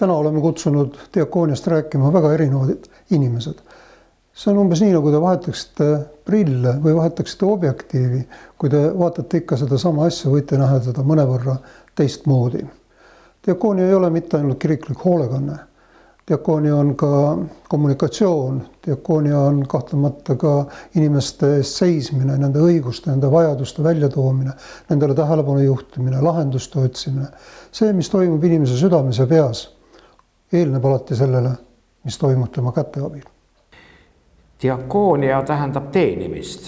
Täna oleme kutsunud diakooniast rääkima väga erinevad inimesed. See on umbes nii, nagu te vahetaksite prille või vahetaksite objektiivi. Kui te vaatate ikka seda sama asja, võite näha seda mõnevõrra teistmoodi. Diakoonia ei ole mitte ainult kiriklik hoolekanne. Diakoonia on ka kommunikatsioon. Diakoonia on kahtlemata ka inimeste eest seismine, nende õiguste, nende vajaduste väljatoomine, nendele tähelepanu juhtimine, lahenduste otsimine. See, mis toimub inimese südames ja peas, eelneb alati sellele, mis toimub tema käte abil. Diakoonia tähendab teenimist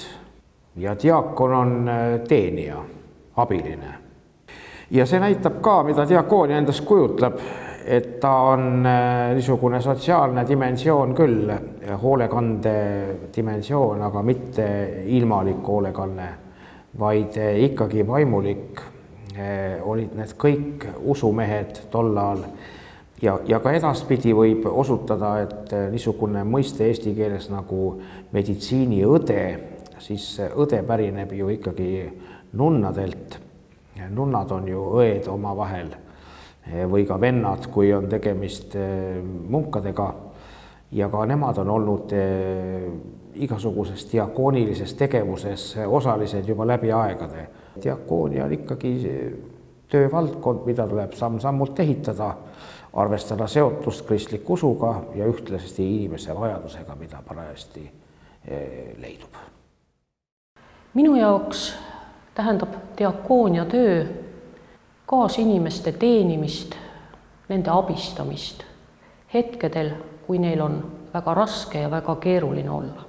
ja diakon on teenija, abiline. Ja see näitab ka, mida diakoonia endast kujutleb, et ta on niisugune sotsiaalne dimensioon küll, hoolekande dimensioon, aga mitte ilmalik hoolekanne, vaid ikkagi vaimulik. Olid need kõik usumehed tollal ja ka edaspidi võib osutada, et niisugune mõiste eesti keeles nagu meditsiiniõde, siis õde pärineb ju ikkagi nunnadelt. Nunnad on ju õed omavahel või ka vennad, kui on tegemist munkadega ja ka nemad on olnud igasuguses diakoonilises tegevuses osalised juba läbi aegade. Diakoonia on ikkagi töövaldkond, mida tuleb samm-sammult ehitada, arvestada seotust kristliku usuga ja ühtlasti inimese vajadusega, mida parajasti leidub. Minu jaoks tähendab diakoonia töö kaasinimeste teenimist, nende abistamist hetkedel, kui neil on väga raske ja väga keeruline olla.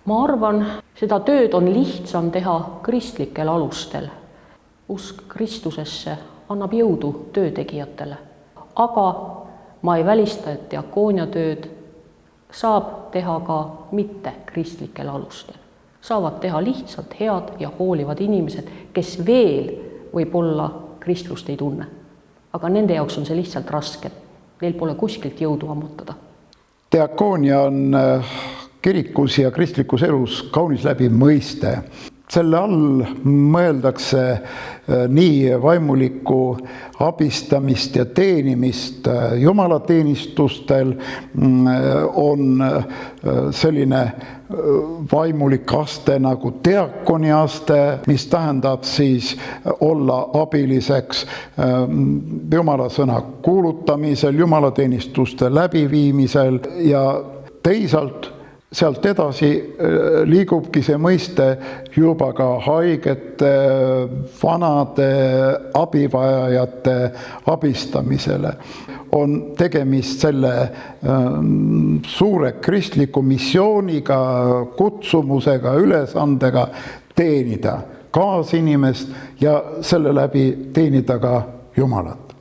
Ma arvan, seda tööd on lihtsam teha kristlikel alustel. Usk Kristusesse annab jõudu töötegijatele. Aga ma ei välista, et diakoonia tööd saab teha ka mitte kristlikel alustel. Saavad teha lihtsalt head ja hoolivad inimesed, kes veel võib-olla Kristust ei tunne. Aga nende jaoks on see lihtsalt raske. Neil pole kuskilt jõudu ammutada. Diakoonia on kirikus ja kristlikus elus kaunis läbi mõiste. Selle all mõeldakse nii vaimulikku abistamist ja teenimist jumalateenistustel, on selline vaimulik aste nagu diakoni aste, mis tähendab siis olla abiliseks jumala sõna kuulutamisel, jumalateenistuste läbiviimisel ja teisalt sealt edasi liigubki see mõiste juba ka haigete, vanade abivajajate abistamisele. On tegemist selle suure kristliku missiooniga, kutsumusega, ülesandega teenida kaasinimest ja selle läbi teenida ka Jumalat.